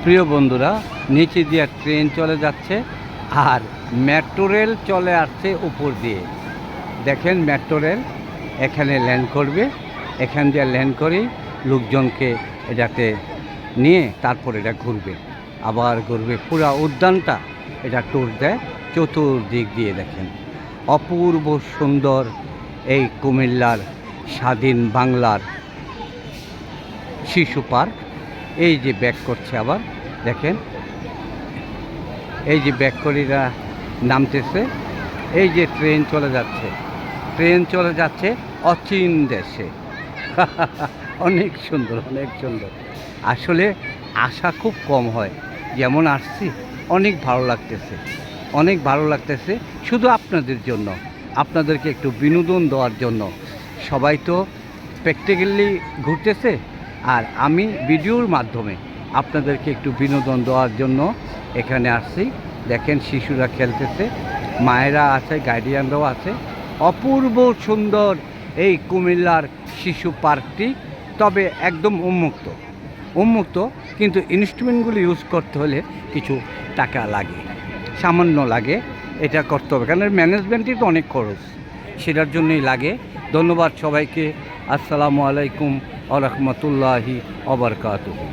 প্রিয় বন্ধুরা, নিচে দিয়ে ট্রেন চলে যাচ্ছে আর মেট্রো রেল চলে আসছে উপর দিয়ে। দেখেন মেট্রো রেল এখানে ল্যান্ড করবে, এখান দিয়ে ল্যান্ড করেই লোকজনকে এটাতে নিয়ে তারপর এটা ঘুরবে, আবার ঘুরবে পুরা উদ্যানটা এটা ট্যুর দেয় চতুর্দিক দিয়ে। দেখেন অপূর্ব সুন্দর এই কুমিল্লার স্বাধীন বাংলার শিশু পার্ক। এই যে ব্যাক করছে, আবার দেখেন এই যে ব্যাক করিরা নামতেছে, এই যে ট্রেন চলে যাচ্ছে, ট্রেন চলে যাচ্ছে অচিন দেশে। অনেক সুন্দর, অনেক সুন্দর। আসলে আশা খুব কম হয়, যেমন আসছি অনেক ভালো লাগতেছে, অনেক ভালো লাগতেছে। শুধু আপনাদের জন্য, আপনাদেরকে একটু বিনোদন দেওয়ার জন্য। সবাই তো প্র্যাকটিক্যালি ঘুরতেছে, আর আমি ভিডিওর মাধ্যমে আপনাদেরকে একটু বিনোদন দেওয়ার জন্য এখানে আসছি। দেখেন শিশুরা খেলতেছে, মায়েরা আছে, গার্ডিয়ানরাও আছে। অপূর্ব সুন্দর এই কুমিল্লার শিশু পার্কটি, তবে একদম উন্মুক্ত, উন্মুক্ত। কিন্তু ইনস্ট্রুমেন্টগুলি ইউজ করতে হলে কিছু টাকা লাগে, সামান্য লাগে। এটা করতে হবে, কারণ ম্যানেজমেন্টই তো অনেক খরচ, সেটার জন্যই লাগে। ধন্যবাদ সবাইকে। আসসালামু আলাইকুম ওয়া রাহমাতুল্লাহি ওয়া বারাকাতুহু।